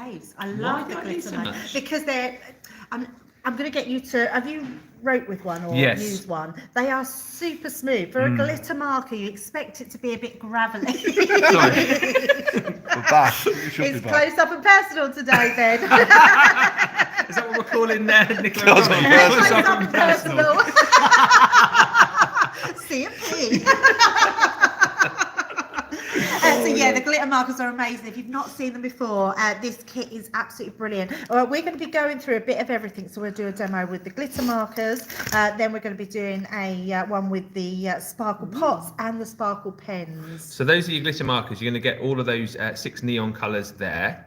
faves. I love the glitter so markers because they're. I'm going to get you to. Have you wrote with one or used one? They are super smooth. For a glitter marker, you expect it to be a bit gravelly. We're back. It's close up and personal today, Ben. Is that what we're calling Nicola? Close up and personal. CMP. So yeah, the glitter markers are amazing. If you've not seen them before, this kit is absolutely brilliant. All right, we're going to be going through a bit of everything. So we'll do a demo with the glitter markers. Then we're going to be doing a one with the sparkle pots and the sparkle pens. So those are your glitter markers. You're going to get all of those 6 neon colours there.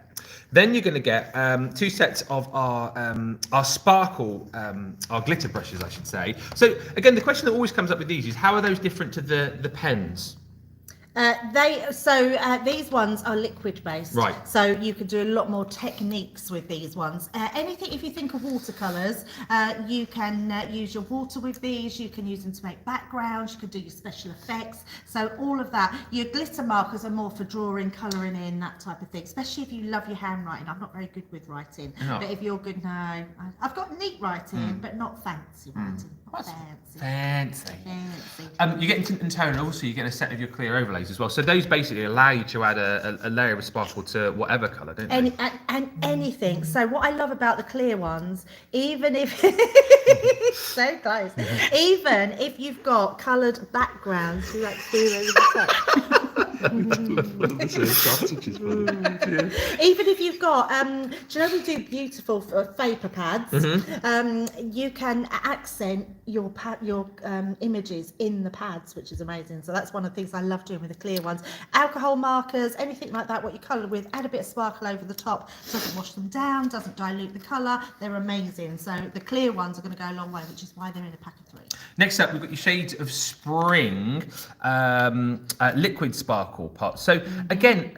Then you're going to get 2 sets of our sparkle, our glitter brushes, I should say. So again, the question that always comes up with these is how are those different to the pens? These ones are liquid based, right? So you can do a lot more techniques with these ones. Anything, if you think of watercolors, you can use your water with these. You can use them to make backgrounds. You can do your special effects. So all of that. Your glitter markers are more for drawing, colouring in, that type of thing. Especially if you love your handwriting. I'm not very good with writing, but if you're good, no, I've got neat writing, but not fancy writing. Fancy. You get tint and tone, and also you get a set of your clear overlays as well. So those basically allow you to add a layer of sparkle to whatever colour, don't they? And anything. So what I love about the clear ones, even if so close, even if you've got coloured backgrounds, you like to do those. Even if you've got, do you know we do beautiful vapor pads? You can accent your images in the pads, which is amazing. So that's one of the things I love doing with the clear ones. Alcohol markers, anything like that, what you colour with, add a bit of sparkle over the top. Doesn't wash them down, doesn't dilute the colour. They're amazing. So the clear ones are going to go a long way, which is why they're in a pack of 3. Next up, we've got your Shades of Spring liquid sparkle pots. So again,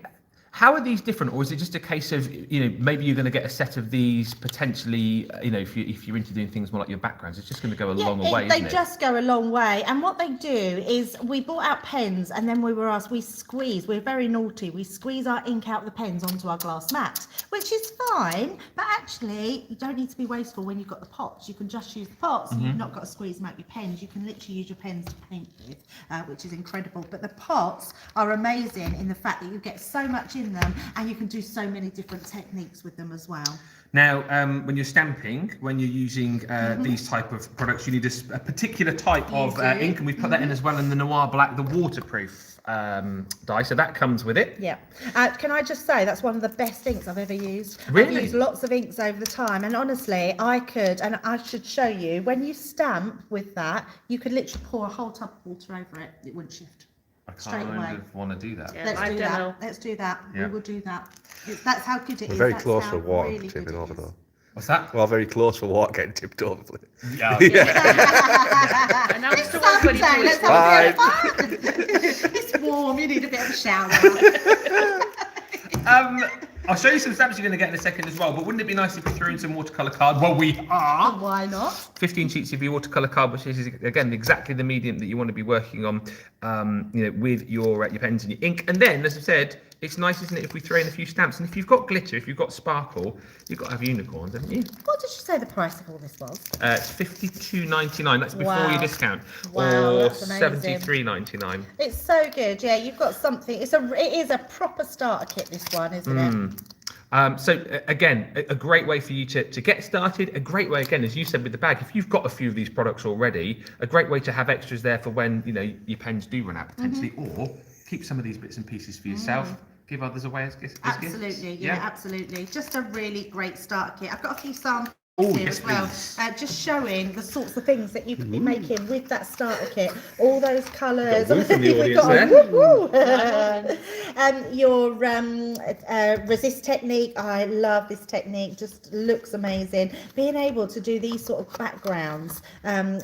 how are these different, or is it just a case of, maybe you're going to get a set of these potentially, if you're into doing things more like your backgrounds, it's just going to go a long way, they isn't it? just go a long way. And what they do is we bought out pens, and then we were asked, we're very naughty, we squeeze our ink out of the pens onto our glass mat, which is fine, but actually you don't need to be wasteful when you've got the pots. You can just use the pots, and you've not got to squeeze them out your pens. You can literally use your pens to paint with, which is incredible. But the pots are amazing in the fact that you get so much in them, and you can do so many different techniques with them as well. Now, when you're stamping, when you're using these type of products, you need a particular type of ink, and we put that in as well in the Noir Black, the waterproof dye, so that comes with it. Yeah. Can I just say, that's one of the best inks I've ever used. Really? I've used lots of inks over the time, and honestly, I should show you, when you stamp with that, you could literally pour a whole tub of water over it. It wouldn't shift. I kind of want to do that. Yeah, Let's do that. Yeah. We will do that. That's how good it We're is. very That's close for water really tipping over, though. What's that? We're very close for water getting tipped over. Yeah. And now it's the one buddy to Let's have a bit of fun. It's warm. You need a bit of a shower. I'll show you some stamps you're going to get in a second as well, but wouldn't it be nice if we threw in some watercolour card? Well, we are. Why not? 15 sheets of your watercolour card, which is, again, exactly the medium that you want to be working on, with your pens and your ink. And then, as I said, it's nice, isn't it, if we throw in a few stamps? And if you've got glitter, if you've got sparkle, you've got to have unicorns, haven't you? What did you say the price of all this was? It's $52.99. That's before your discount. Wow, or that's amazing. $73.99. It's so good. Yeah, you've got something. It is a proper starter kit, this one, isn't it? So again, a great way for you to get started. A great way, again, as you said with the bag, if you've got a few of these products already, a great way to have extras there for when your pens do run out potentially, or keep some of these bits and pieces for yourself. Give others away as gifts. Absolutely, yeah, absolutely. Just a really great starter kit. I've got a few samples here yes, as well, just showing the sorts of things that you could be making with that starter kit. All those colours. Your resist technique. I love this technique. Just looks amazing. Being able to do these sort of backgrounds,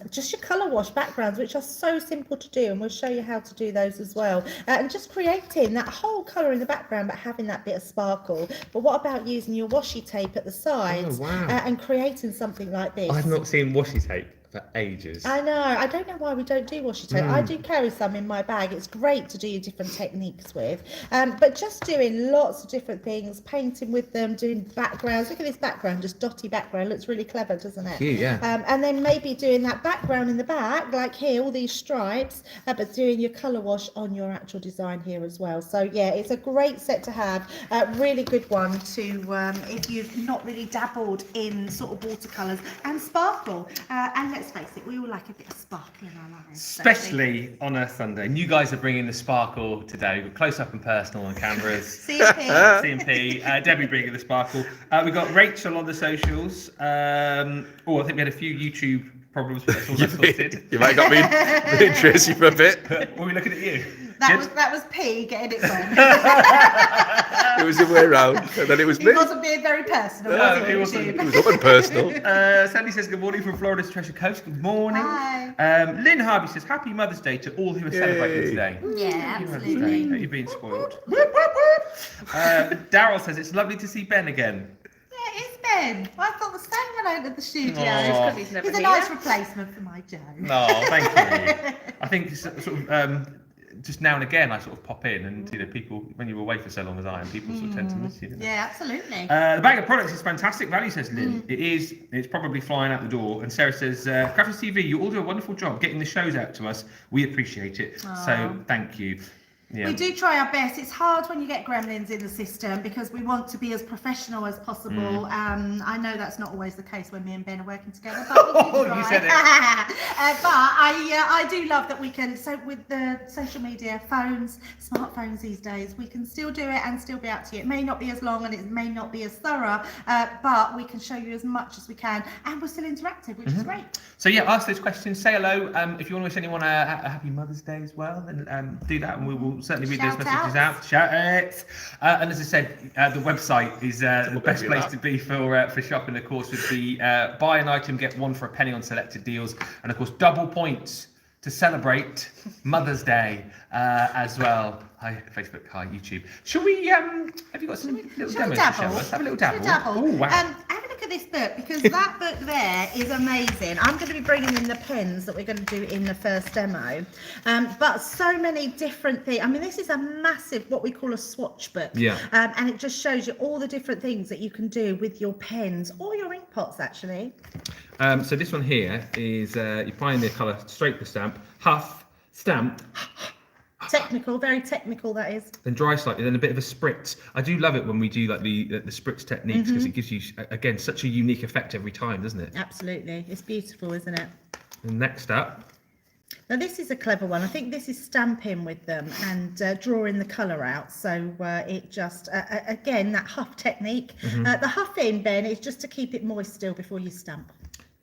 just your colour wash backgrounds, which are so simple to do, and we'll show you how to do those as well. And just creating that whole colour in the background, but having that bit of sparkle. But what about using your washi tape at the sides and creating something like this? I've not seen washi tape. for ages. I know. I don't know why we don't do washi tape. I do carry some in my bag. It's great to do your different techniques with. But just doing lots of different things, painting with them, doing backgrounds. Look at this background, just dotty background. Looks really clever, doesn't it? Yeah. And then maybe doing that background in the back, like here, all these stripes, but doing your colour wash on your actual design here as well. So yeah, it's a great set to have. Really good one to if you've not really dabbled in sort of watercolours and sparkle. And let's face it, we all like a bit of sparkle in our lives. Especially on a Sunday. And you guys are bringing the sparkle today. We're close up and personal on cameras. CMP. CMP. Debbie bringing the sparkle. We've got Rachel on the socials. I think we had a few YouTube problems, but that's all sorted. You might have got me and Tracy for a bit. Were we looking at you? That was P getting it wrong. It was the way around, and then it was He me. wasn't being very personal, No, was he? he wasn't. It was up and personal. Sandy says good morning from Florida's Treasure Coast. Good morning. Hi. Lynn Harvey says happy Mother's Day to all who are celebrating Yay. today. Yeah, Happy Mother's Day. absolutely. Hope you're being spoiled. Daryl says it's lovely to see Ben again. Yeah, it's Ben. I thought the same when I entered the studio. Aw. He's never He's a here. nice replacement for my Joe. No, thank you. I think it's sort of just now and again I sort of pop in and people when you're away for so long as I am, people sort of tend to miss you. Don't they? Yeah, absolutely. The bag of products is fantastic value, says Lynn. It is. It's probably flying out the door. And Sarah says, Crafters TV, you all do a wonderful job getting the shows out to us. We appreciate it. So thank you. Yeah. We do try our best. It's hard when you get gremlins in the system because we want to be as professional as possible. I know that's not always the case when me and Ben are working together, but we do try. You said it. But I do love that we can. So with the social media, phones, smartphones these days, we can still do it and still be out to you. It may not be as long and it may not be as thorough, but we can show you as much as we can, and we're still interactive, which is great. So yeah, ask those questions. Say hello. If you want to wish anyone a happy Mother's Day as well, then do that, and we will certainly read those Shout messages outs. out. Shout it. And as I said, the website is the best do place that. to be for shopping. Of course, with the buy an item get one for a penny on selected deals, and of course double points to celebrate Mother's Day as well. Hi Facebook, hi YouTube. Shall we? Have you got some little Shall we demos to show dabble? us? Have a little Shall we dabble. dabble? Oh wow. Have a look at this book because that book there is amazing. I'm going to be bringing in the pens that we're going to do in the first demo. But so many different things. I mean, this is a massive, what we call a swatch book. Yeah. And it just shows you all the different things that you can do with your pens or your ink pots, actually. So this one here is you find the colour, straight the stamp, huff, stamp, Technical, very technical that is. then dry slightly, then a bit of a spritz. I do love it when we do like the spritz techniques because it gives you again such a unique effect every time, doesn't it? Absolutely. It's beautiful, isn't it? And next up, Now this is a clever one. I think this is stamping with them and drawing the colour out. So it just, again, that huff technique. The huffing, Ben, is just to keep it moist still before you stamp.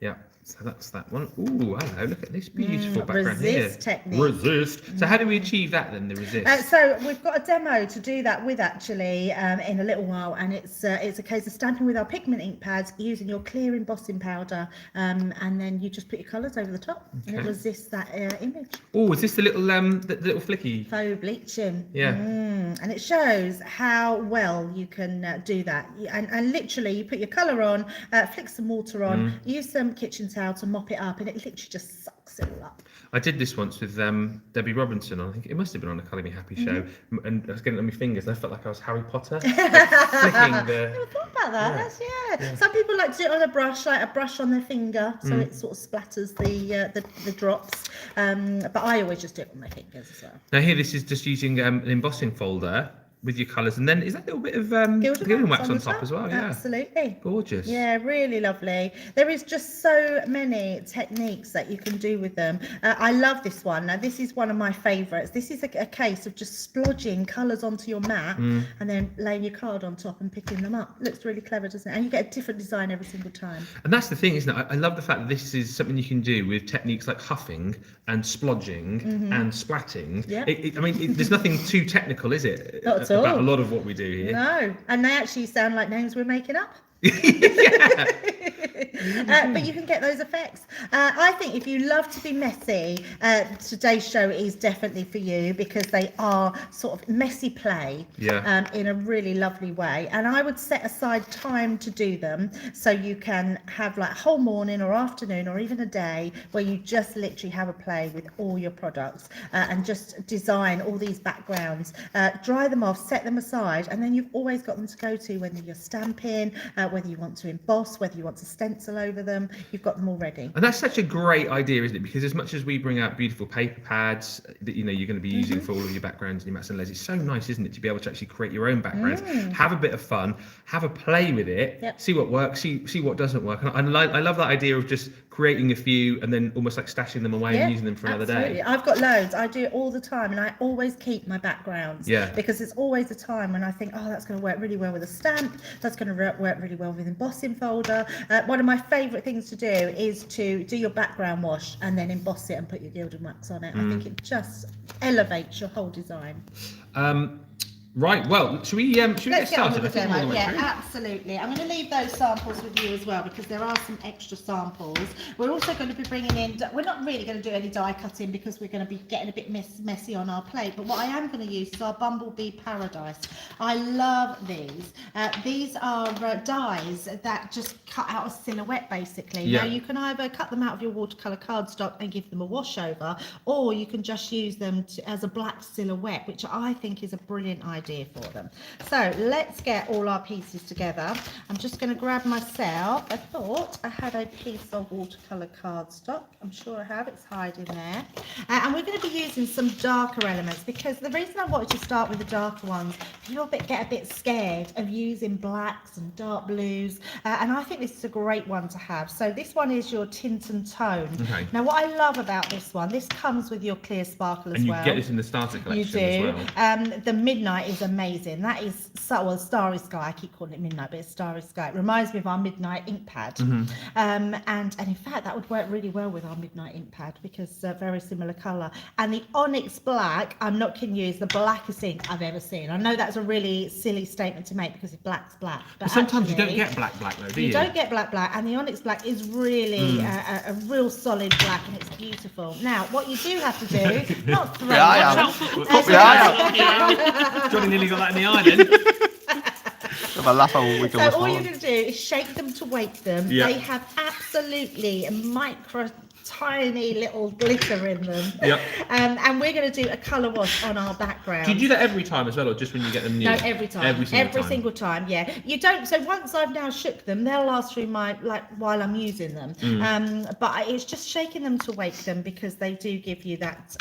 yeah. So that's that one. Ooh, hello! Look at this beautiful background resist here. technique. Resist. So how do we achieve that then? The resist. So we've got a demo to do that with actually in a little while, and it's a case of stamping with our pigment ink pads using your clear embossing powder, and then you just put your colours over the top, and it Okay. resists that image. Oh, is this the little flicky? Faux bleaching. Yeah. And it shows how well you can do that. And literally, you put your colour on, flick some water on, use some kitchen towel to mop it up, and it literally just sucks it all up. I did this once with Debbie Robinson. I think it must have been on a Colour Me Happy show, and I was getting it on my fingers, and I felt like I was Harry Potter, like flicking I the. never thought about that. That's Some people like to do it on a brush, like a brush on their finger, so it sort of splatters the drops. But I always just do it on my fingers as well. Now here, this is just using an embossing folder with your colours, and then is that a little bit of Gilded wax on top as well? Yeah, Absolutely. gorgeous. Yeah, really lovely. There is just so many techniques that you can do with them. I love this one. Now, this is one of my favourites. This is a case of just splodging colours onto your mat and then laying your card on top and picking them up. Looks really clever, doesn't it? And you get a different design every single time. And that's the thing, isn't it? I love the fact that this is something you can do with techniques like huffing and splodging and splatting. Yeah. There's nothing too technical, is it? Not at about all. a lot of what we do here. No, and they actually sound like names we're making up. Yeah. but you can get those effects. I think if you love to be messy, today's show is definitely for you, because they are sort of messy play in a really lovely way. And I would set aside time to do them, so you can have like a whole morning or afternoon or even a day where you just literally have a play with all your products and just design all these backgrounds, dry them off, set them aside, and then you've always got them to go to when you're stamping, whether you want to emboss, whether you want to stencil over them, you've got them all ready. And that's such a great idea, isn't it? Because as much as we bring out beautiful paper pads that you're going to be using for all of your backgrounds and your mats and layers, it's so nice, isn't it, to be able to actually create your own backgrounds, have a bit of fun, have a play with it, see what works, see what doesn't work. And I love that idea of just creating a few and then almost like stashing them away and using them for another day. I've got loads. I do it all the time, and I always keep my backgrounds because it's always a time when I think, oh, that's going to work really well with a stamp, that's going to work really well with an embossing folder. One of my favourite things to do is to do your background wash and then emboss it and put your gilded wax on it. I think it just elevates your whole design. Right, well, should we get started? With the demo. Yeah, absolutely. I'm going to leave those samples with you as well, because there are some extra samples. We're also going to be bringing in, we're not really going to do any die cutting because we're going to be getting a bit messy on our plate, but what I am going to use is our Bumblebee Paradise. I love these. These are dies that just cut out a silhouette, basically. Now, you can either cut them out of your watercolour cardstock and give them a wash over, or you can just use them as a black silhouette, which I think is a brilliant idea for them. So let's get all our pieces together. I'm just going to grab myself, I thought I had a piece of watercolour cardstock. I'm sure I have, it's hiding there. And we're going to be using some darker elements, because the reason I wanted to start with the darker ones, people get a bit scared of using blacks and dark blues, and I think this is a great one to have. So this one is your Tint and Tone. Now what I love about this one, this comes with your clear sparkle as well. And you get this in the starter collection as well. The Midnight is amazing. That is Starry Sky. I keep calling it Midnight, but it's Starry Sky. It reminds me of our Midnight ink pad. And in fact, that would work really well with our Midnight ink pad, because very similar colour. And the Onyx Black, I'm not kidding you, is the blackest ink I've ever seen. I know that's a really silly statement to make, because if black's black. But sometimes you don't get black though, do you? You don't get black, and the Onyx Black is really a real solid black, and it's beautiful. Now, what you do have to do, not throw Johnny nearly got that in the eye then. So all you're going to do is shake them to wake them. They have absolutely micro tiny little glitter in them. And we're going to do a colour wash on our background. Do you do that every time as well, or just when you get them new? No, every time. Every single time, yeah. You don't. So once I've now shook them, they'll last through my, while I'm using them. But it's just shaking them to wake them, because they do give you that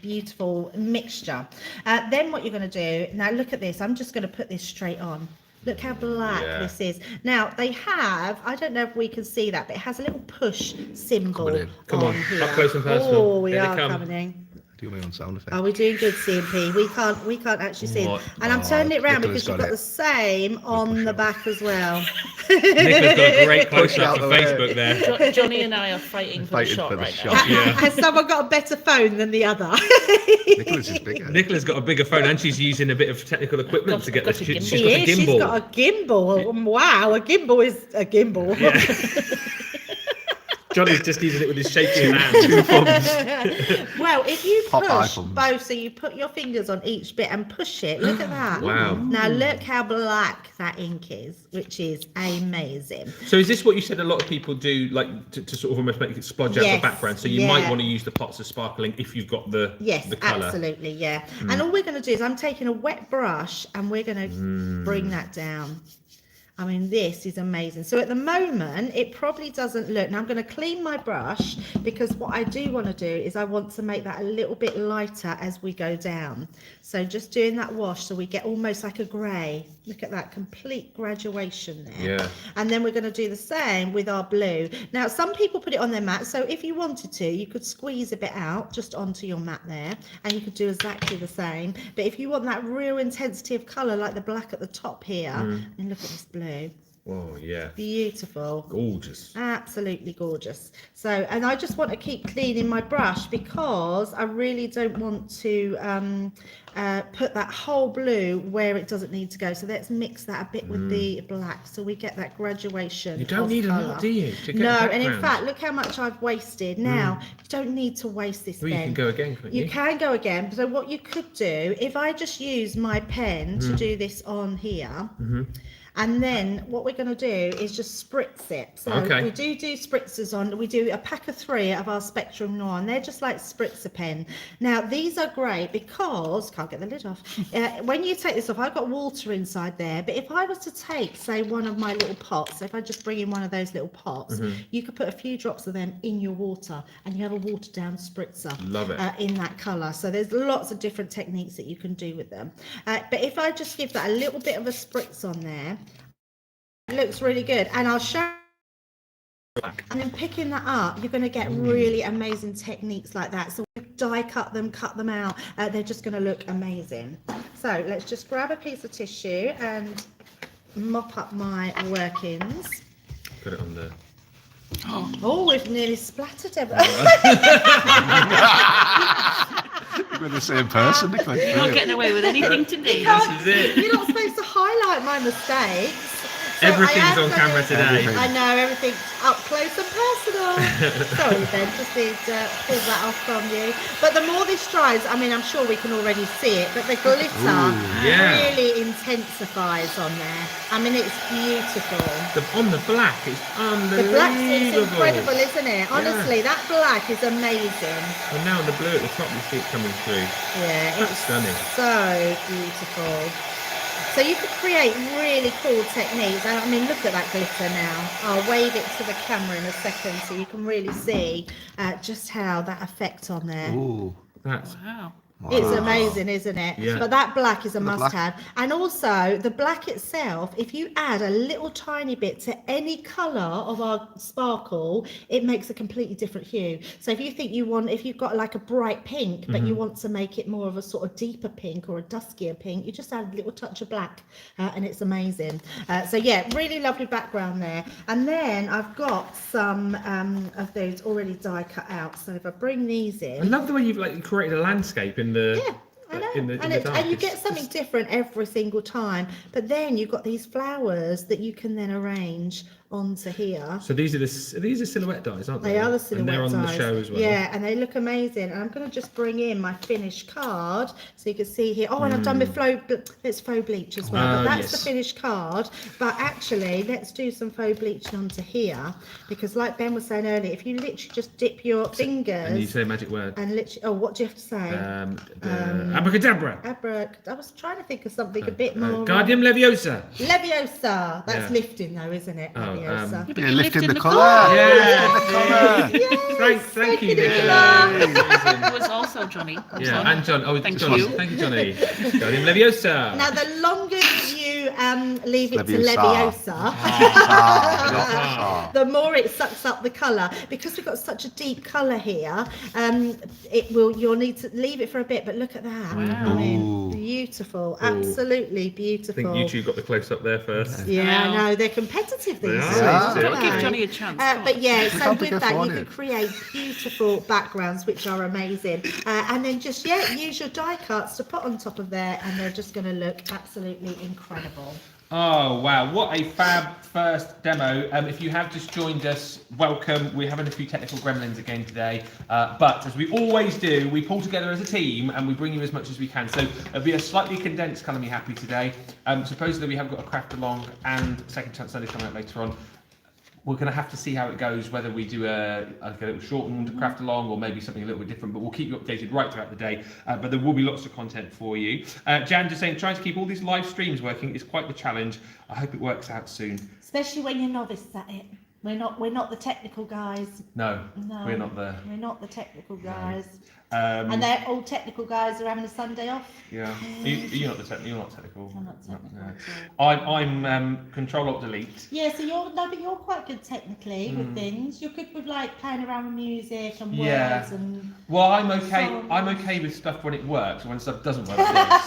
beautiful mixture. Then what you're going to do, now look at this. I'm just going to put this straight on. Look how black this is. Now, they have, I don't know if we can see that, but it has a little push symbol. Come on, here. Up close and personal. Oh, we are coming in. Do my own sound effect. Are we doing good, CMP? We can't actually see it. And I'm turning it around because you've got the same on the back as well. Nickola's got a great close-up for Facebook there. Johnny and I are fighting for the shot right now. Has someone got a better phone than the other? Nicola's is bigger. Nicola's got a bigger phone, and she's using a bit of technical equipment to get this. She's got a gimbal. She's got a gimbal. Wow, a gimbal is a gimbal. Yeah. Johnny's just using it with his shaking hand. 2 thumbs. Well, if you push both, so you put your fingers on each bit and push it, look at that. Wow. Now look how black that ink is, which is amazing. So is this what you said a lot of people do, like to sort of almost make it splodge out the background? So you might want to use the pots of sparkling if you've got the colour. Absolutely, yeah. And all we're going to do is I'm taking a wet brush and we're going to bring that down. I mean, this is amazing. So at the moment, it probably doesn't look. Now I'm going to clean my brush, because what I do want to do is I want to make that a little bit lighter as we go down. So just doing that wash so we get almost like a grey. Look at that complete graduation there. Yeah. And then we're going to do the same with our blue. Now, some people put it on their mat. So if you wanted to, you could squeeze a bit out just onto your mat there, and you could do exactly the same. But if you want that real intensity of colour, like the black at the top here, and look at this blue. Oh, yeah. Beautiful. Gorgeous. Absolutely gorgeous. So, and I just want to keep cleaning my brush because I really don't want to put that whole blue where it doesn't need to go. So let's mix that a bit with the black so we get that graduation. You don't need colour. a lot, do you? To get No, a and in background? fact, look how much I've wasted. Now, you don't need to waste this Well, you pen. can go again, couldn't you? You can go again. So what you could do, if I just use my pen to do this on here, and then what we're going to do is just spritz it. So we do spritzers on. We do a pack of 3 of our Spectrum Noir, and they're just like spritzer pen. Now these are great because can't get the lid off. When you take this off, I've got water inside there. But if I was to take, say, one of my little pots, so if I just bring in one of those little pots, you could put a few drops of them in your water, and you have a watered down spritzer. Love it. In that colour. So there's lots of different techniques that you can do with them. But if I just give that a little bit of a spritz on there, it looks really good. And I'll show. And then picking that up, you're going to get really amazing techniques like that. So die cut them out. They're just going to look amazing. So let's just grab a piece of tissue and mop up my workings. Put it on the... Oh, we've nearly splattered everything. We're the same person, Nicola. You're not getting away with anything today. This is it. You're not supposed to highlight my mistakes. So Everything's on camera today. I know, everything's up close and personal. Sorry, Ben, just need to pull that off from you. But the more this dries, I mean, I'm sure we can already see it, but the glitter really intensifies on there. I mean, it's beautiful. On the black, it's unbelievable. The black is incredible, isn't it? Honestly, that black is amazing. And now on the blue at the top, you see it coming through. Yeah, That's it's stunning. so beautiful. So you could create really cool techniques. I mean, look at that glitter now. I'll wave it to the camera in a second so you can really see just how that effect on there. Ooh. That's... Wow. It's amazing, isn't it? Yeah. But that black is a black. must-have. And also, the black itself, if you add a little tiny bit to any colour of our sparkle, it makes a completely different hue. So if you think if you've got like a bright pink, but you want to make it more of a sort of deeper pink or a duskier pink, you just add a little touch of black and it's amazing. So yeah, really lovely background there. And then I've got some of those already die cut out. So if I bring these in. I love the way you've created a landscape in the... Yeah. I know. In the And you get something different every single time. But then you've got these flowers that you can then arrange onto here. So these are silhouette dies, aren't they? They are the silhouette And they're on dies. the show as well. Yeah, and they look amazing. And I'm going to just bring in my finished card so you can see here. Oh, and I've done my it's faux bleach as well. But that's the finished card. But actually, let's do some faux bleaching onto here because, like Ben was saying earlier, if you literally just dip your fingers And you say a magic word. and literally, what do you have to say? Abracadabra. I was trying to think of something a bit more. Guardium Leviosa. Leviosa. That's lifting, though, isn't it? Leviosa. You're lifting the colour. Yeah. Thank you, Nicola. It was also Johnny. Yeah, and John. Oh, Thank John. you. Thank you, Johnny. Guardium Leviosa. Now, the longer you leave it to Leviosa. Leviosa, the more it sucks up the colour. Because we've got such a deep colour here, you'll need to leave it for a bit, but look at that. Wow. I mean, beautiful, absolutely I beautiful. think you two got the close up there first. Yeah, I know, they're competitive these days. are. aren't Don't give they? Johnny a chance. But yeah, so can't with go that, for you it. can create beautiful backgrounds which are amazing. And then just, use your die cuts to put on top of there, and they're just going to look absolutely incredible. Oh, wow. What a fab first demo. If you have just joined us, welcome. We're having a few technical gremlins again today. But as we always do, we pull together as a team and we bring you as much as we can. So it'll be a slightly condensed Colour Me Happy today. Supposedly we have got a craft along and Second Chance Sunday coming up later on. We're going to have to see how it goes, whether we do a little shortened craft along or maybe something a little bit different, but we'll keep you updated right throughout the day. But there will be lots of content for you. Jan just saying, trying to keep all these live streams working is quite the challenge. I hope it works out soon. Especially when you're novice at it. We're not the technical guys. No, No, we're not there. We're not the technical guys. And they're all technical guys are having a Sunday off. Yeah, you're not you're not technical. I'm not technical No. at all. I'm Control Alt Delete. Yeah, so but you're quite good technically with things. You're good with like playing around with music and Yeah. words and. Well, I'm okay. So- I'm okay with stuff when it works. When stuff doesn't work, it works.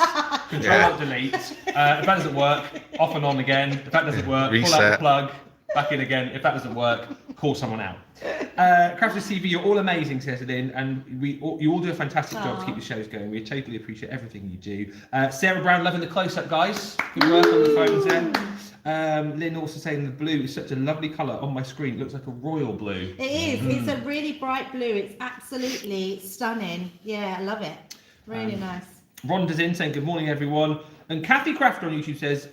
Alt Delete. If that doesn't work, off and on again. If that doesn't work, pull out the Reset. plug, back in again. If that doesn't work, call someone out. Crafters TV, you're all amazing, says it in, and you all do a fantastic job to keep the shows going. We totally appreciate everything you do. Sarah Brown, loving the close-up, guys. Good work on the phones there. Lynn also saying the blue is such a lovely colour on my screen. It looks like a royal blue. It is. It's a really bright blue. It's absolutely stunning. Yeah, I love it. Really nice. Rhonda's in saying good morning, everyone. And Kathy Crafter on YouTube says,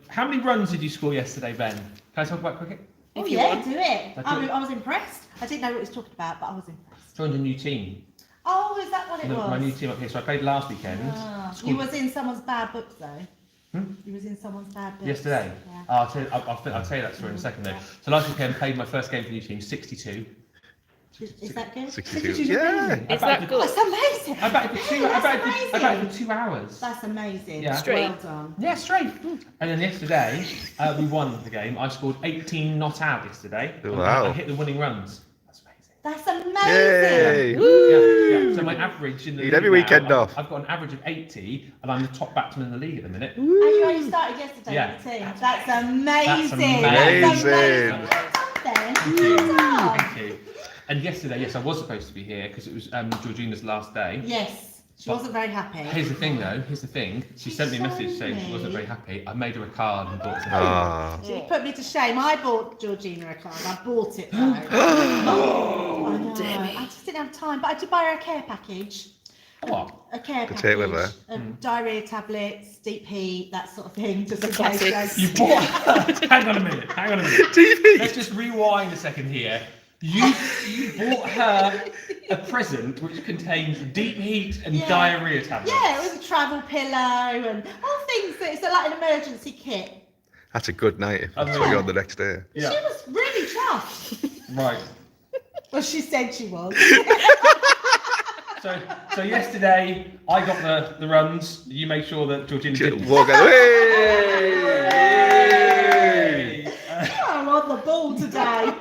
how many runs did you score yesterday, Ben? Can I talk about cricket? Oh If you yeah, want. do it. That's I, it. mean, I was impressed. I didn't know what he was talking about, but I was impressed. Joined a new team. Oh, is that what it was? My new team up here. So I played last weekend. Ah, Scored- you was in someone's bad books though. You was in someone's bad books. Yesterday. Yeah. I'll tell you that story in a second though. So last weekend played my first game for the new team, 62. Is that good? 62. 62's Yeah. amazing. Is that good? That's amazing. I batted for two. I batted for 2 hours. That's amazing. Yeah. Straight. Well done. Yeah, straight. And then yesterday, we won the game. I scored 18 not out yesterday. And Wow. I hit the winning runs. That's amazing. That's amazing. Yay! Yeah. So my average in the Need league every now, weekend off. I've got an average of 80, and I'm the top batsman in the league at the minute. And you only started yesterday Yeah. with the team. That's amazing. That's amazing. Well done then. Well done. Thank you. And yesterday, yes, I was supposed to be here because it was Georgina's last day. Yes. She wasn't very happy. Here's the thing, though. Here's the thing. She sent me a message saying she wasn't very happy. I made her a card and bought some. Ah. She put me to shame. I bought Georgina a card. I bought it though. I know. I just didn't have time, but I did buy her a care package. What? A care Could package. take with her. Diarrhea tablets, deep heat, that sort of thing. Just in case. Classics. You bought. Hang on a minute. TV. Let's just rewind a second here. You bought her a present which contains deep heat and Yeah. diarrhea tablets. Yeah, it was a travel pillow and all things that it's like an emergency kit. That's a good night if that's what you're on the next day. Yeah. She was really chuffed. Right. Well, she said she was. So yesterday I got the runs. You made sure that Georgina didn't. Walk away. I'm on the ball today.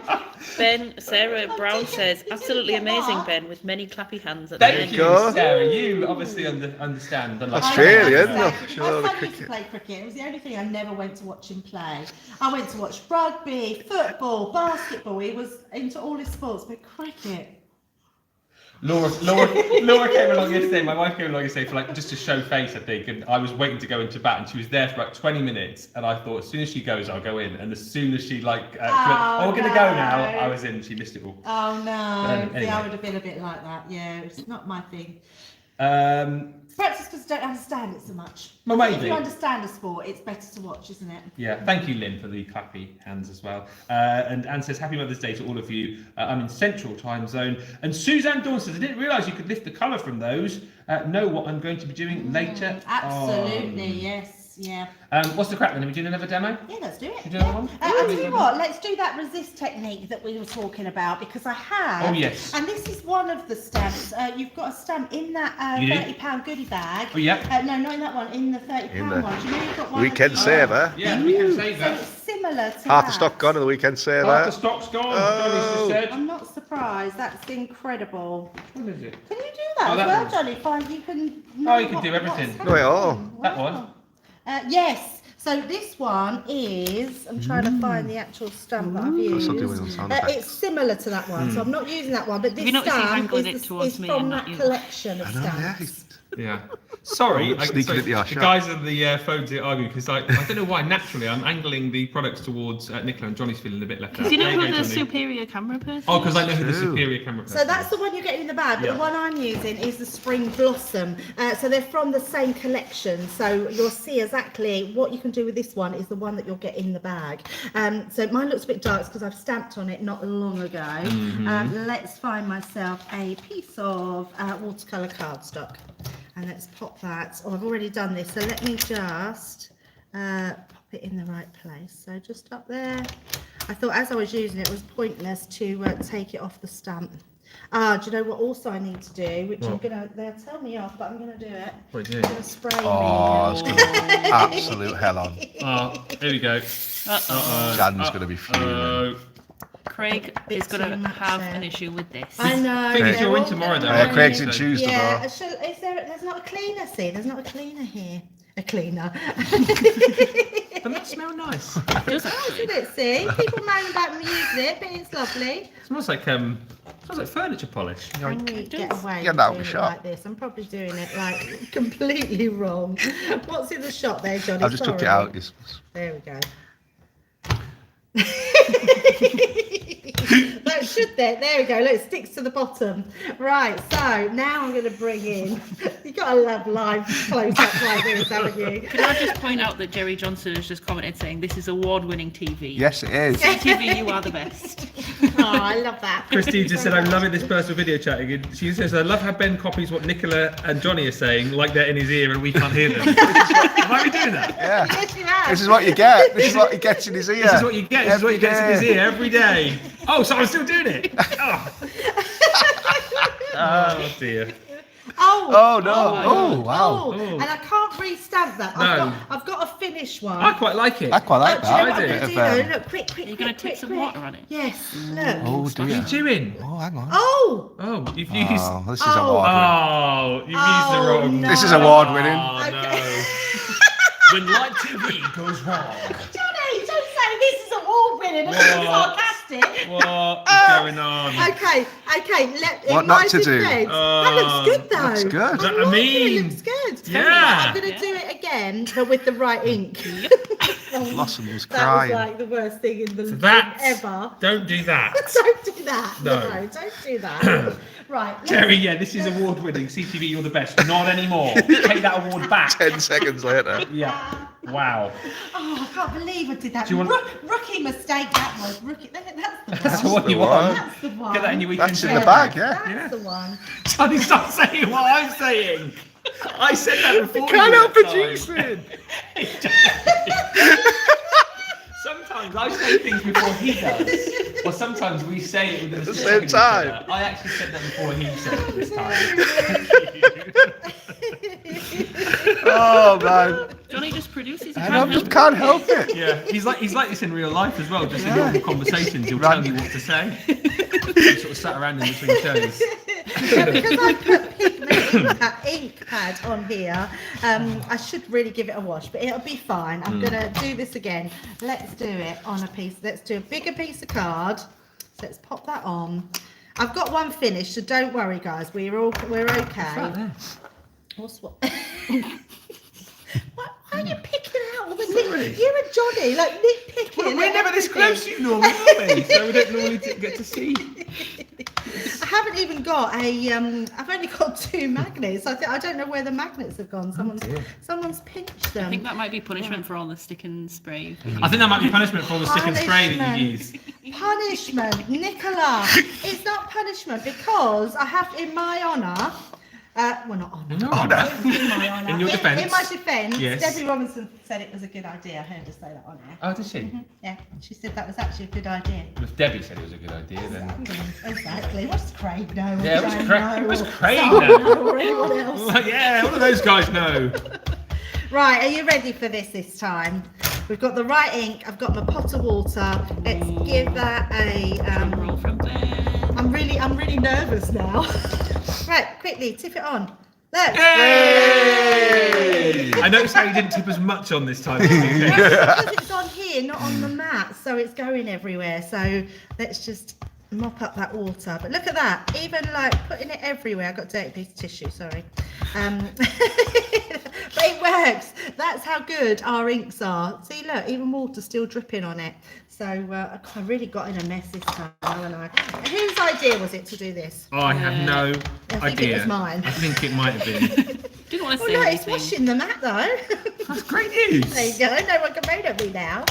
Sarah Brown says, absolutely amazing, Ben, with many clappy hands at the Thank end. you, go. Sarah. You obviously understand. unlike- Australian. I Sure, the used to cricket. play cricket. It was the only thing I never went to watch him play. I went to watch rugby, football, basketball. He was into all his sports, but cricket. Laura came along yesterday. My wife came along yesterday for like just to show face, I think. And I was waiting to go into bat, and she was there for like 20 minutes. And I thought, as soon as she goes, I'll go in. And as soon as she she went, oh, we're gonna go now. no. I was in. She missed it all. Oh no! See, anyway. I would have been a bit like that. Yeah, it's not my thing. Um, Perhaps it's because I don't understand it so much. Well, I think maybe. if you understand a sport, it's better to watch, isn't it? yeah, thank you, Lynn, for the clappy hands as well. And Anne says, Happy Mother's Day to all of you. I'm in Central Time Zone. And Suzanne Dawn says, I didn't realise you could lift the colour from those. Know what I'm going to be doing later. Absolutely, on. yes, yeah. What's the crack then? Are we doing another demo? Yeah, let's do it. You do another one? I'll tell you what, let's do that resist technique that we were talking about because I have. Oh, yes. And this is one of the stamps. You've got a stamp in that You do? £30 goodie bag. Oh, yeah. No, not in that one, in the £30 In the one. Do you know you've got one? Weekend saver. Yeah, we can save So that. it's similar to Half the that. stock gone in the weekend Half saver. the stock's gone. Oh. Johnny's just said. I'm not surprised. That's incredible. What is it? Can you do that Oh, as that well, one. Johnny? Fine, you can. Oh, you can do everything. what's No, at all. happening. That Wow. one? Yes. So this one is. I'm trying to find the actual stamp that I've That's used. something with some sound It's effects. similar to that one, so I'm not using that one. But this you noticed he's stamp angling is, it towards is me from and that not you? collection of I know, yeah. stamps. Yeah. Sorry, I'm sneaking at the the shop. guys on the phones here arguing because I don't know why naturally I'm angling the products towards Nicola and Johnny's feeling a bit left out. Do you know There who go, the Johnny. superior camera person Oh, because I know who the True. superior camera person So that's the one you're getting in the bag, but Yeah. the one I'm using is the Spring Blossom. So they're from the same collection. So you'll see exactly what you can do with this one is the one that you'll get in the bag. So mine looks a bit dark because I've stamped on it not long ago. Let's find myself a piece of watercolour cardstock. And let's pop that. Oh, I've already done this. So let me just pop it in the right place. So just up there. I thought as I was using it, it was pointless to take it off the stamp. Do you know what also I need to do? Which I'm going to, they'll tell me off, but I'm going to do it. What are you I'm doing? going to spray Oh, me. it's going to be absolute hell on. Oh, here we go. Jan's going to be fuming. Craig is going to have an issue with this. I know. Thing is, they're you're in all tomorrow, though, gonna Yeah, aren't run Craig's in. in Tuesday, Yeah, though. there's not a cleaner, see? There's not a cleaner here. a cleaner. Doesn't that smell nice? It does Isn't actually. it? See, people moan about me using it, but it's lovely. It smells like furniture polish. Can we get away Yeah, with that'll doing be it shot. like this? I'm probably doing it like completely wrong. What's in the shot there, Johnny? I've just took it Sorry. out. There we go. That should there we go. Look, it sticks to the bottom. Right, so now I'm going to bring in. You've got to love live close-ups like this, haven't you? Could I just point out that Jerry Johnson has just commented saying this is award-winning TV. Yes, it is. TV, you are the best. Oh, I love that. Christine just said, I'm loving this personal video chatting. And she says, I love how Ben copies what Nicola and Johnny are saying, like they're in his ear and we can't hear them. Have I been doing that? Yeah. Yes, you have. This is what you get. This is what he gets in his ear. This is what you get. This is what he gets in his day. ear every day. Oh, so I'm still doing it. Oh dear. Oh no! Oh wow! Oh, and I can't re-stamp that. No. I've got a finished one. I quite like it. I quite like Do you know what that. I'm I going to do. do though? Look, quick. Are you going to tip some water on it? Yes, look. Oh What are dear. you doing? Oh, hang on. Oh! Oh, you've used. Oh, this is Oh. award-winning. Oh, you've used the Oh, wrong. no. This is award-winning. Oh, Okay. no. When live TV goes wrong. Johnny, don't say this is award-winning. I'm being What? sarcastic. What is going on? Okay. What in not my to do? defense, that looks good though. That's good. I'm I liking mean, it looks good. yeah. I'm going to do it again, but with the right ink. Blossom was That was crying. like the worst thing in the That ever. Don't do that. Don't do that. No. No, don't do that. Right. let's- Jerry, yeah, this is award winning. CTV, you're the best. Not anymore. Take that award back. 10 seconds later. Yeah. Wow. Oh, I can't believe I did that. Do you want- Rookie mistake that was. Rookie. That's the one. That's what you the want. one. That's the one. Get that in your weekend. That's in the journal. bag, yeah. That's Yeah. the one. Johnny, stop saying what I'm saying. I said that before. Can't you help that time. producing. Sometimes I say things before he does, or sometimes we say it within At the a same second of each time. other. I actually said that before he said it this time. Oh man. Johnny just produces. And I just can't help it. Yeah, he's like this in real life as well. Just in Yeah. normal conversations, he'll Right. tell you what to say. He sort of sat around in between shows. But because I put pigment ink pad on here, I should really give it a wash, but it'll be fine. I'm gonna do this again. Let's do it on a piece. Let's do a bigger piece of card. So let's pop that on. I've got one finished, so don't worry, guys. We're okay. What's what? Why are you picking out all the things? You and Johnny, like nitpicking. Well, we're at never this everything. close to you normally, are we? So we don't normally get to see. I haven't even got a. I've only got 2 magnets. I don't know where the magnets have gone. Someone's pinched them. I think that might be punishment for all the stick and spray. I think that might be punishment for all the stick and spray that you use. Punishment, Nicola. It's not punishment because I have, in my honour. Well, not honour. No. In my honour. In your defence. In my defence, Yes. Debbie Robinson said it was a good idea. I heard her say that on air. Oh, did she? Yeah, she said that was actually a good idea. If Debbie said it was a good idea, then. Exactly. What's Craig know? Yeah, what's Joan Craig- know, what's or Craig Simon know? or anyone else? Yeah, what do those guys know? Right, are you ready for this time? We've got the right ink. I've got my pot of water. Let's give that a. Roll from there. I'm really nervous now. Right, quickly tip it on. Look. Yay! I noticed how you didn't tip as much on this time. Because it's on here, not on the mat, so it's going everywhere. So let's just mop up that water. But look at that, even like putting it everywhere. I've got a dirty piece of tissue, sorry. But it works. That's how good our inks are. See, look, even water's still dripping on it. So I really got in a mess this time, haven't I? Whose idea was it to do this? Oh, I have no I think idea. it was mine. I think it might have been. Didn't want to Oh say no, it's anything. washing the mat though. That's great news. There you go, no one can moan at me now.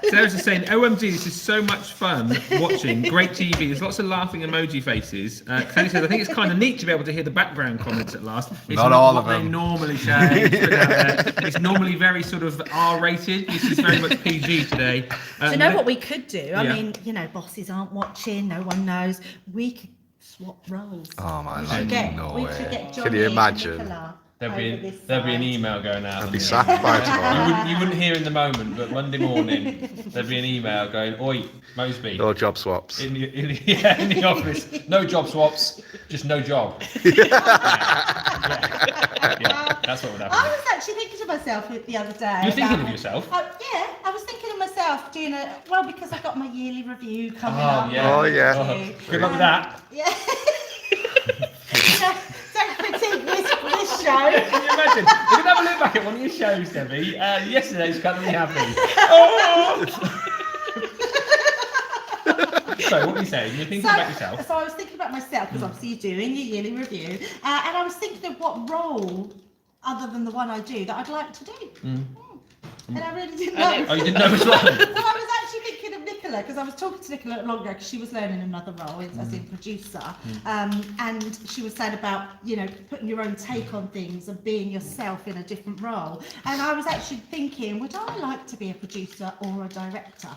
Sarah's just saying, OMG, this is so much fun watching. Great TV. There's lots of laughing emoji faces. Kelly says, I think it's kind of neat to be able to hear the background comments at last. It's Not all what of them. they normally say. It's normally very sort of R-rated. This is very much PG today. Do you know what we could do? I Yeah. mean, you know, bosses aren't watching, no one knows. We could swap roles. Oh my We lord, should get, no we way. should get Can Johnny you and imagine? Nicola There'll over this be an side. email going out. I'd be wouldn't sacked by tomorrow. you wouldn't hear in the moment, but Monday morning there'd be an email going, "Oi, Moseby, No job swaps. in the office, no job swaps. just no job. Yeah, that's what would happen. I was actually thinking to myself the other day. You're thinking of yourself? Yeah, I was thinking of myself doing because I've got my yearly review coming Oh, up. yeah. Oh, yeah. Good luck with that. Yeah. Don't critique this show. Can you imagine? We're gonna have a look back at one of your shows, Debbie. Yesterday's Culinary Happy. Oh! So what were you saying? You're thinking about yourself. So I was thinking about myself because obviously you're doing your yearly review, and I was thinking of what role, other than the one I do, that I'd like to do. And I really didn't know. Oh, you didn't know as well? Well, I was actually thinking of Nicola because I was talking to Nicola longer because she was learning another role as in producer, and she was saying about putting your own take on things and being yourself in a different role. And I was actually thinking, would I like to be a producer or a director?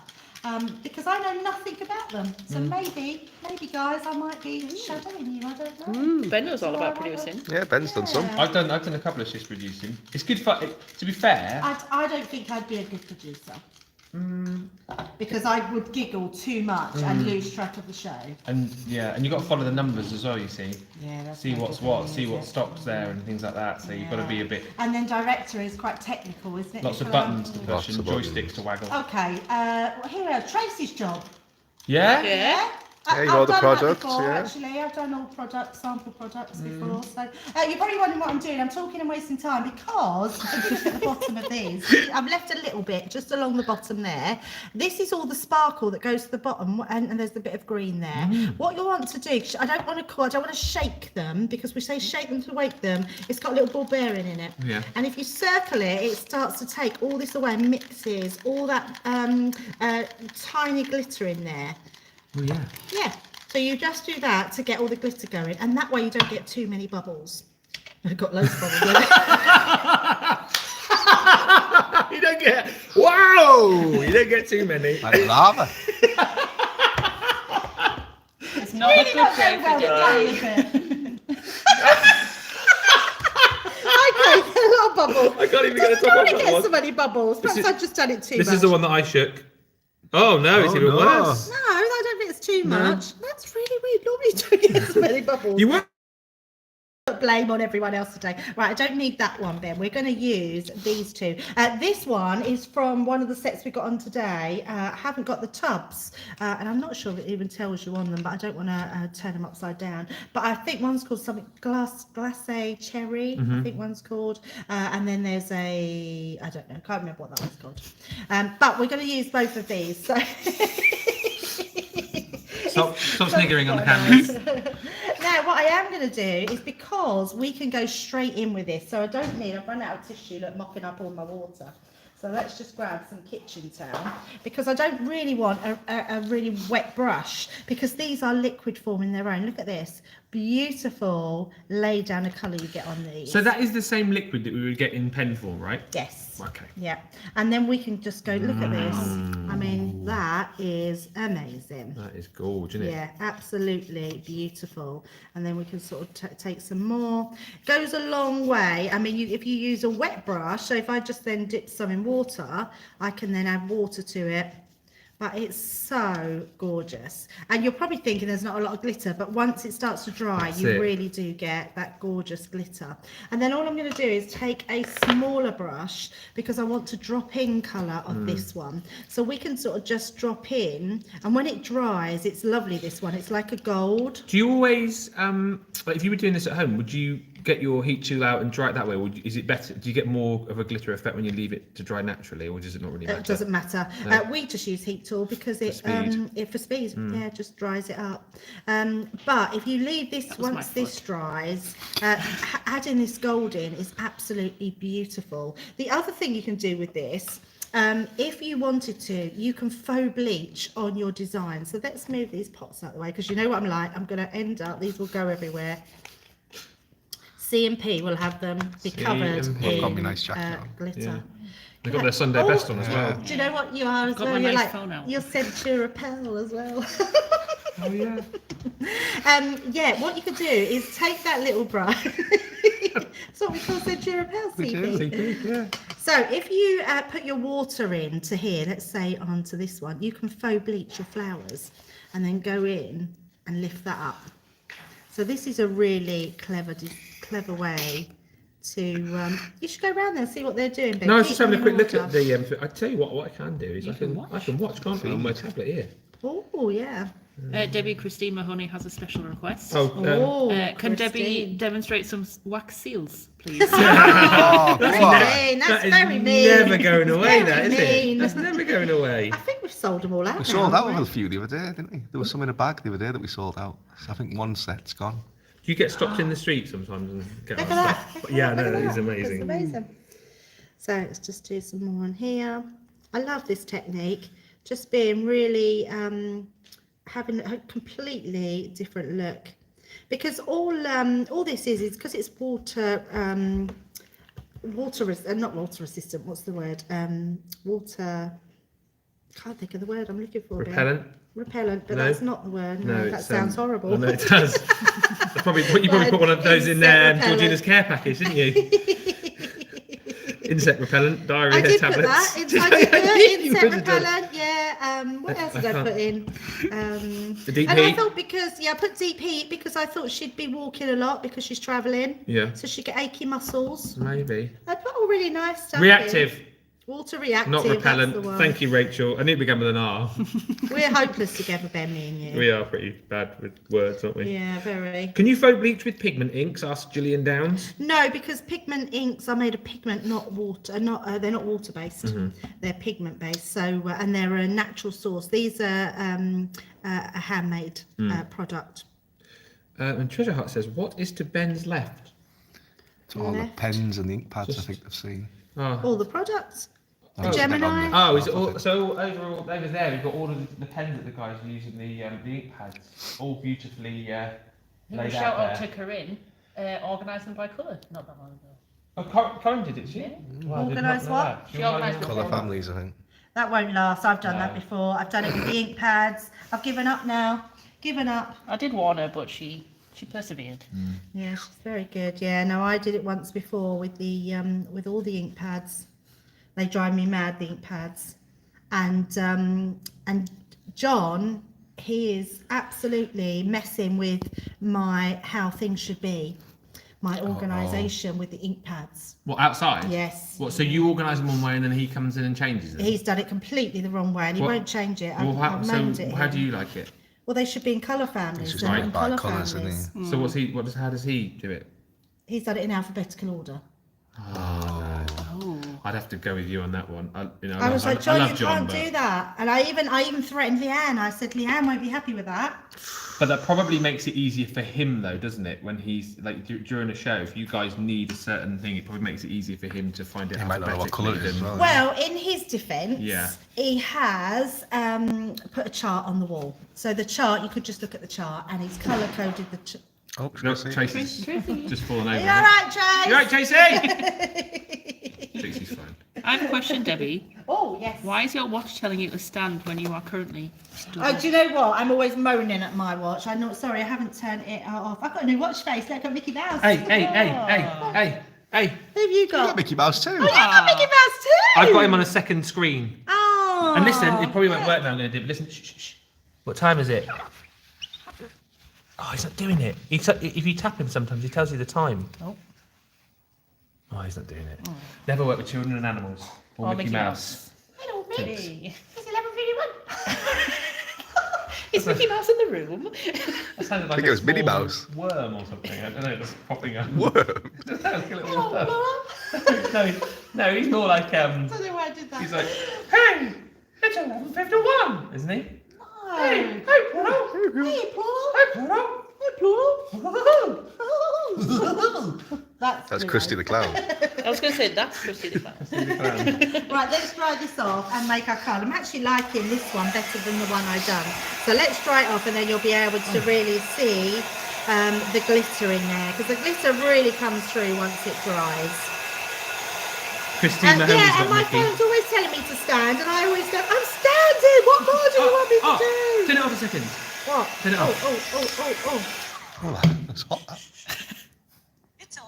Because I know nothing about them. So maybe guys, I might be shadowing you. I don't know. Ben knows all about producing. Yeah, Ben's done some. I've done a couple of shifts producing. It's good fun. To be fair, I don't think I'd be a good producer. Because I would giggle too much and lose track of the show. and you've got to follow the numbers as well. You see, Yeah, that's see no what's good what, for me, see is what it? stock's there and things like that. So you've got to be a bit. And then director is quite technical, isn't it? Lots of Nicola? buttons to push Lots and of buttons. joysticks to waggle. Okay, well, here we are. Tracy's job. Yeah. Yeah. Yeah, you I've know the done products, that before, yeah. actually. I've done all products, sample products before. So you're probably wondering what I'm doing. I'm talking and wasting time because if you look at the bottom of these, I've left a little bit just along the bottom there. This is all the sparkle that goes to the bottom, and there's the bit of green there. What you want to do, I don't want to shake them because we say shake them to wake them. It's got a little ball bearing in it. Yeah. And if you circle it, it starts to take all this away and mixes all that tiny glitter in there. Oh yeah. Yeah, so you just do that to get all the glitter going, and that way you don't get too many bubbles. I've got loads of bubbles. You don't get. Wow! You don't get too many. Like lava. It's not a good day for Debbie. Okay, a lot of bubbles. I can't even get a top I of don't that get one. so many bubbles. Perhaps I've just done it too much. This is the one that I shook. Oh no, it's Oh, even no. worse. No, I don't think it's too much. That's really weird. Normally you don't get so many bubbles. You were. Blame on everyone else today. Right, I don't need that one, Ben. We're going to use these two. This one is from one of the sets we got on today. I haven't got the tubs, and I'm not sure if it even tells you on them, but I don't want to turn them upside down. But I think one's called something glacé cherry. I think one's called, and then there's I don't know, can't remember what that one's called. But we're going to use both of these. So Stop sniggering on the cameras. Now, what I am going to do is because we can go straight in with this, so I've run out of tissue, look, mopping up all my water. So let's just grab some kitchen towel because I don't really want a really wet brush because these are liquid form in their own. Look at this. Beautiful lay down of colour you get on these. So that is the same liquid that we would get in pen form, right? Yes. Okay. Yeah. And then we can just go, look at this. I mean, that is amazing. That is gorgeous, isn't it? Yeah, absolutely beautiful. And then we can sort of take some more. Goes a long way. I mean, if you use a wet brush, so if I just then dip some in water, I can then add water to it. But it's so gorgeous. And you're probably thinking there's not a lot of glitter, but once it starts to dry, That's you it. really do get that gorgeous glitter. And then all I'm going to do is take a smaller brush because I want to drop in colour on this one. So we can sort of just drop in, and when it dries, it's lovely, this one. It's like a gold. Do you always, like if you were doing this at home, would you get your heat tool out and dry it that way? Or is it better? Do you get more of a glitter effect when you leave it to dry naturally, or does it not really matter? It doesn't matter. No. We just use heat tool because it speed. for speed, yeah, just dries it up. But if you leave this was my once this dries, adding this gold in is absolutely beautiful. The other thing you can do with this, if you wanted to, you can faux bleach on your design. So let's move these pots out of the way because you know what I'm like. I'm going to end up, these will go everywhere. C&P will have them be covered C&P. Got me in nice jacket on. glitter. Yeah. They've got their Sunday best on as well. Do you know what you are as Got well? my You're nice like phone out. you're Centura Pell as well. Oh yeah. Yeah, what you could do is take that little brush. That's what we call Centura Pell, CP. Yeah. So if you put your water into here, let's say onto this one, you can faux bleach your flowers and then go in and lift that up. So this is a really clever way to. You should go around there and see what they're doing. Ben. No, I was Keep just having a them quick in look at the. I tell you what I can do is I can watch, can't I, on my tablet here. Oh yeah. Debbie Christine Mahoney has a special request. Can Debbie Christine. demonstrate some wax seals, please? Oh, That's what? mean. That's That is very mean. never going away, that is mean. it? That's never going away. I think we've sold them all out. We now, sold out haven't of we? a few the other day, didn't we? There was some in a bag the other day that we sold out. So I think one set's gone. Do you get stopped in the street sometimes and get Look on at stuff? that. Yeah, Look no, at that is That's amazing. amazing. So let's just do some more on here. I love this technique. Just being really having a completely different look, because all this is because it's water not water resistant. What's the word? Water. Can't think of the word I'm looking for. Repellent? Repellent, but No. that's not the word. No, that it's, sounds horrible. I know it does. You probably put one of those in Insect Georgina's care package, didn't you? Insect repellent, diarrhea I did tablets. put that. I did put You insect could have done. repellent. Yeah. What else did I put in? The deep And I heat. thought I put deep heat because I thought she'd be walking a lot because she's travelling. Yeah. So she'd get achy muscles. Maybe. I put all really nice stuff. Reactive, in. Water reactive. not that's repellent. the one. Thank you, Rachel. I knew it began with an R. We're hopeless together, Ben, me and you. We are pretty bad with words, aren't we? Yeah, very. Can you faux bleach with pigment inks? Asked Gillian Downs. No, because pigment inks are made of pigment, not water. They're not water based. Mm-hmm. They're pigment based. So and they're a natural source. These are a handmade product. And Treasure Hut says, "What is to Ben's left?" It's all the Left. pens and the ink pads I think they've seen. Oh, All the products. The Oh, Gemini. oh, is it all, so over there we've got all of the pens that the guys are using, the ink pads, all beautifully laid Shout out out to there. Corinne, organising by colour, not that long ago. Oh, Corinne did it, she? Yeah. Well, I did not Organised know what? that. She organised Colour families, I think. That won't last. I've done No. that before. I've done it with the ink pads. I've given up now. Given up. I did warn her, but she persevered. Yeah, she's very good. Yeah, no, I did it once before with the with all the ink pads. They drive me mad, the ink pads. And John, he is absolutely messing with my how things should be, my organisation with the ink pads. What, outside? Yes. What, so you organise them one way and then he comes in and changes it? He's done it completely the wrong way, and he What- won't change it. Well, I've moaned at how him. do you like it? Well, they should be in colour families. He's They're not right in by colour colours, isn't families. he? So how does he do it? He's done it in alphabetical order. Oh, I'd have to go with you on that one. I was like, John, love you John, can't do that. And I even threatened Leanne. I said, Leanne won't be happy with that. But that probably makes it easier for him, though, doesn't it? When he's like during a show, if you guys need a certain thing, it probably makes it easier for him to find it. He might not know what colour it is as well. Well, in his defence, Yeah. he has put a chart on the wall. So the chart, you could just look at the chart, and he's colour coded the. Oh, No, Tracy. Tracy's just fallen over. Are you all right, Trace? You all right, Tracy? Tracy's fine. I have a question, Debbie. Oh yes. Why is your watch telling you to stand when you are currently stood? Oh, do you know what? I'm always moaning at my watch. I'm not sorry. I haven't turned it off. I've got a new watch face. Look at Mickey Mouse. Hey. Who have you You got got? Mickey Mouse too. Oh, you got Mickey Mouse too. I've got him on a second screen. Oh. And listen, it probably won't work now. I'm going to do it. Listen, shh. What time is it? Oh, he's not doing it. If you tap him sometimes, he tells you the time. Oh. Oh, he's not doing it. Never work with children and animals. Or Mickey Mouse. Hello, Hey. It's 11:31. Is Mickey Mouse in the room? That sounded like think it was Minnie small Mouse. Worm or something. I don't know. It's popping up. Worm. That sounds like a little Oh, worm. No, he's more like I don't know why I did that. He's like, hey, it's 11:51, isn't he? No. Hey, Pluto. Hey, Paul. Hey, Pluto. Hey, Paul. That's Krusty the Clown. I was going to say that's Christy the Clown. Right, let's dry this off and make our card. I'm actually liking this one better than the one I've done. So let's dry it off, and then you'll be able to really see the glitter in there, because the glitter really comes through once it dries. Christine Mahoney's Yeah, and got my Mickey. phone's always telling me to stand, and I always go, I'm standing. What more do you want me to do? Turn it off a second. What? turn it off. Oh. Oh, that's hot. That. It's 11:52.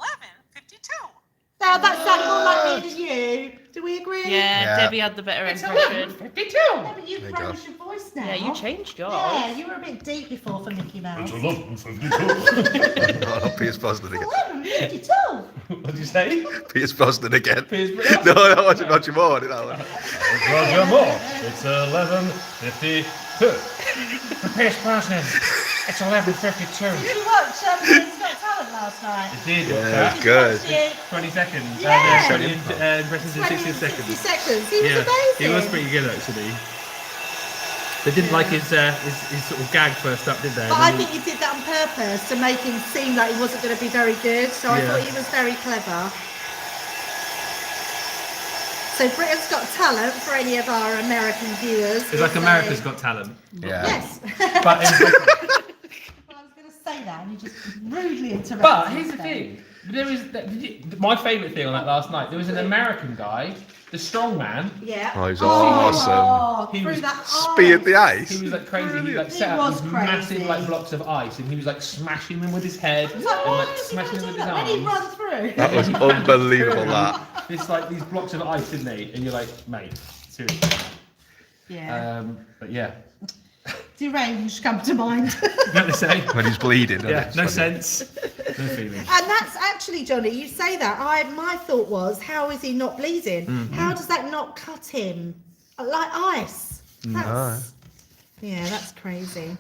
Now that sounded more like me than you. Do we agree? Yeah, Debbie had the better It's impression. 11:52. Yeah, but you've There you go. raised your voice now. Yeah, you changed yours. Yeah, you were a bit deep before for Mickey Mouse. 11:52. Oh, Pierce Brosnan again. 11:52. What did you say? Pierce Brosnan again. Piers Brosnan. No, I watched Roger Moore, didn't I? Roger Moore. It's 11:52. Piers Brosnan. It's 11:52. Did you watch Britain's Got Talent last night? It did. Yeah, Did you good. watch it? 20 seconds. Yeah. 20 impressions in 60 seconds. 60 seconds. He was Yeah, amazing. he was pretty good actually. They didn't like his sort of gag first up, did they? But I think he did that on purpose to make him seem like he wasn't going to be very good. So I Yeah. thought he was very clever. So Britain's Got Talent for any of our American viewers. It's like is America's a- Got Talent. Yeah. Yes. But in Britain. Well, I was going to say that and you just rudely interrupted. But here's the me. thing. There is my favourite thing on that last night. There was an American guy, the strong man. Yeah. Oh, he's awesome. Oh, He through was that Speared the ice. ice. He was like crazy. He like He set up was these crazy. massive like blocks of ice, and he was like smashing them with his head I was like, and why like is he smashing gonna them do with his that? When he arms. runs through. That was unbelievable, that. It's like these blocks of ice, didn't they? And you're like, mate, seriously. Yeah. But yeah, Deranged come to mind. not the same. When he's bleeding. Yeah, It's no funny. sense, no feeling. And that's actually, Johnny, you say that. My thought was, how is he not bleeding? Mm-hmm. How does that not cut him? Like ice. That's, yeah, that's crazy.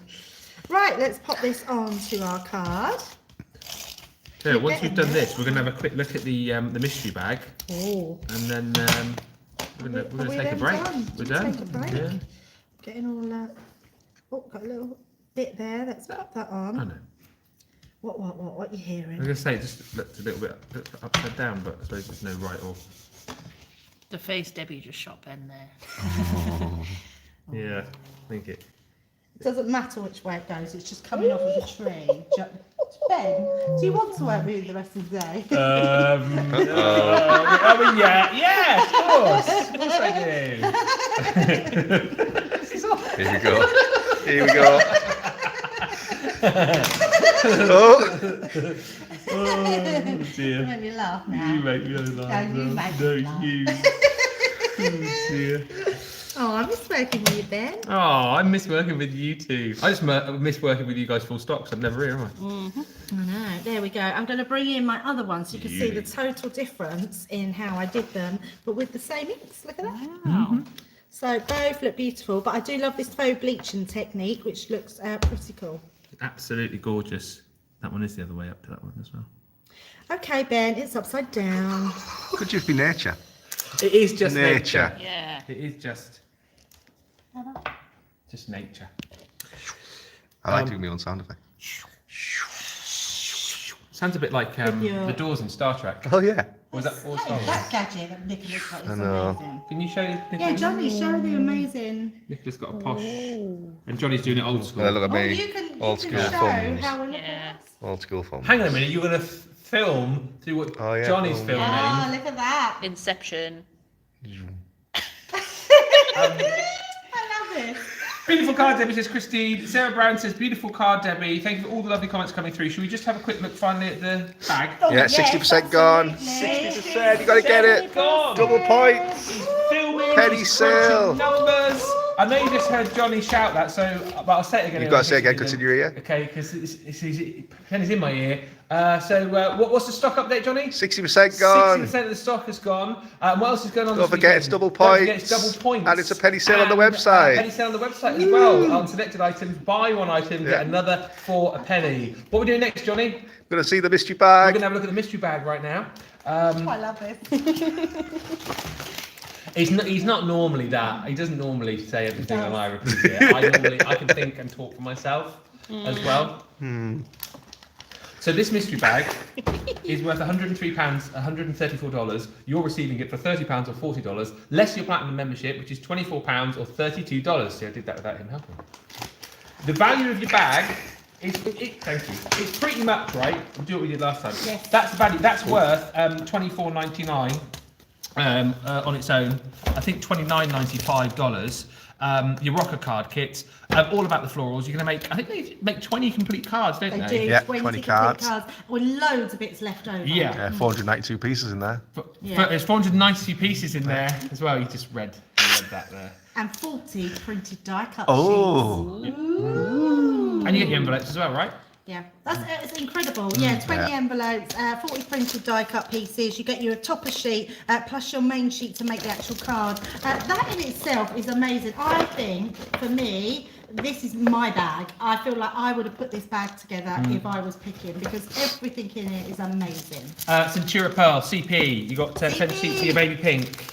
Right, let's pop this on to our card. So You're once we've getting done there. this, we're gonna have a quick look at the mystery bag, Oh. and then we're Are gonna we take a then break. done? We're We'll done. take a break. Yeah. Getting all oh, got a little bit there. Let's pop that on. I know. What you I was hearing? gonna say it just looked a little bit upside down, but I suppose there's no right or. The face Debbie just shot Ben there. Yeah, I think it. It doesn't matter which way it goes. It's just coming off of the tree. Ben, do you want to work with you the rest of the day? I mean, yeah, of course I do. Here we go. Here we go. Oh, Oh dear. Make me laugh now. You make me laugh. No, you make No, me laugh. you. Oh dear. Oh, I miss working with you, Ben. Oh, I miss working with you too. I just miss working with you guys full stop, 'cause I'm never here, am I? I know. There we go. I'm going to bring in my other one so you can see the total difference in how I did them, but with the same inks. Look at that. Wow. So both look beautiful, but I do love this faux bleaching technique, which looks pretty cool. Absolutely gorgeous. That one is the other way up to that one as well. Okay, Ben, it's upside down. could just be nature. It is just Nature. nature. Yeah. It is just nature. I like doing my own sound effect. Sounds a bit like your- the doors in Star Trek. Oh, yeah. Was that all Star Hey, Wars? that gadget that Nicholas got is I know. amazing. Can you show? Yeah, Johnny, show the amazing. Nicholas got a posh, and Johnny's doing it old school. Well, look at Oh, me. you can Old show school phones. how we look Yeah. at us. Old school phone. Hang on a minute, you're going to film through what Oh, yeah. Johnny's Oh, filming. Oh, look at that. Inception. I love it. Beautiful card, Debbie, says Christine. Sarah Brown says, beautiful card, Debbie. Thank you for all the lovely comments coming through. Should we just have a quick look finally at the bag? Oh, Yeah, 60% gone. absolutely. 60%. You got to get it. Gone. Double points. Filming, Penny he's sale. crunching numbers. I know you just heard Johnny shout that, so but I'll say it again. You've got to say it again, 'cause it's in your ear. Okay, because Penny's in my ear. What's the stock update, Johnny? 60% gone. 60% of the stock has gone. What else is going on? Don't this forget weekend? it's double Don't forget points. it's double points. And it's a penny sale on the And, website. penny sale on the website as well. On selected items, buy one item, Yeah. get another for a penny. What are we doing next, Johnny? Going to see the mystery We're bag. going to have a look at the mystery bag right now. I love it. He's not normally that. He doesn't normally say everything and I repeat it. I can think and talk for myself as well. So this mystery bag is worth £103, $134. You're receiving it for £30 or $40, less your platinum membership, which is £24 or $32. See, I did that without him helping. The value of your bag is, thank you. It's pretty much right. We'll do what we did last time. Yes. That's the value. That's worth $24.99 on its own. I think $29.95. your rocker card kits, all about the florals. You're going to make, I think they make 20 complete cards, don't They they? do Yeah, 20 20 complete cards. with loads of bits left over. Yeah. 492 pieces in there. Yeah. There's 492 pieces in there as well. You read that there. And 40 printed die cut Oh. sheets. Ooh. And you get your envelopes as well, right? Yeah, it's incredible. Yeah, 20 Yeah. envelopes, 40 printed die cut pieces. You get your topper sheet plus your main sheet to make the actual card. That in itself is amazing. I think for me, this is my bag. I feel like I would have put this bag together if I was picking, because everything in it is amazing. Centura Pearl, CP. You got 10 sheets of your baby pink.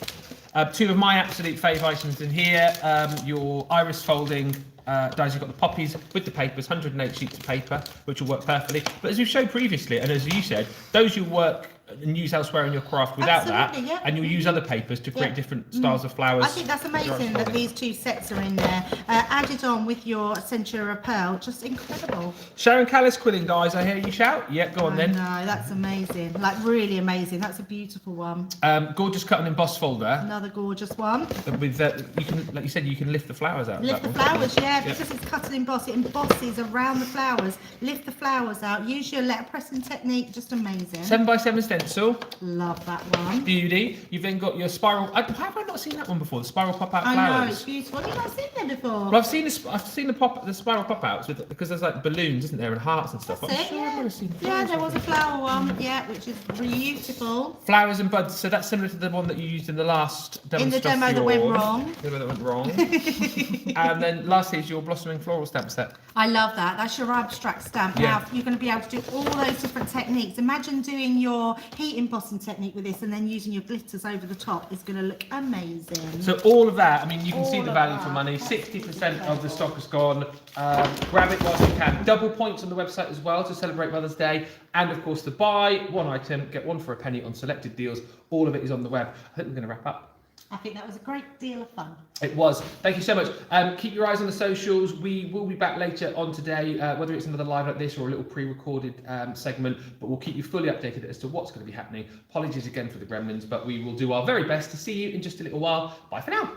2 of my absolute fave items in here. Your iris folding dies. You've got the poppies with the papers, 108 sheets of paper, which will work perfectly. But as we've showed previously, and as you said, those you'll work and use elsewhere in your craft without Absolutely, that, yeah. and you'll use other papers to create Yeah. different styles of flowers. I think that's amazing that these 2 sets are in there. Added on with your Centura Pearl, just incredible. Sharon Callis quilling dies, I hear you shout. Yeah, go on then. No, that's amazing. Like really amazing. That's a beautiful one. Gorgeous cut and embossed folder. Another gorgeous one. With you can, like you said, you can lift the flowers out. of Lift that the one. flowers, yeah, because it's cut and embossed. It embosses around the flowers. Lift the flowers out. Use your letter pressing technique. Just amazing. 7x7 stencil. Love that one. Beauty. You've then got your spiral. How have I not seen that one before? The spiral pop out I flowers. know, it's beautiful. Have you not seen them before? Well, I've seen the spiral pop outs with, because there's like balloons, isn't there, and hearts and stuff. That's I'm it, sure I've yeah. never seen the Yeah, flowers there was a before. flower one, yeah, which is beautiful. Flowers and buds. So that's similar to the one that you used in the last demo. In the stuff demo that went yours. wrong. The demo that went wrong. And then lastly is your blossoming floral stamp set. I love that. That's your abstract stamp. Yeah. Now, you're going to be able to do all those different techniques. Imagine doing your heat embossing technique with this and then using your glitters over the top. It's going to look amazing. So all of that, I mean, you can see All the of value that. for money. 60% of the stock is gone. Grab it whilst you can. Double points on the website as well to celebrate Mother's Day. And of course, to buy one item, get one for a penny on selected deals. All of it is on the web. I think we're going to wrap up. I think that was a great deal of fun. It was. Thank you so much. Keep your eyes on the socials. We will be back later on today, whether it's another live like this or a little pre-recorded segment, but we'll keep you fully updated as to what's going to be happening. Apologies again for the gremlins, but we will do our very best to see you in just a little while. Bye for now.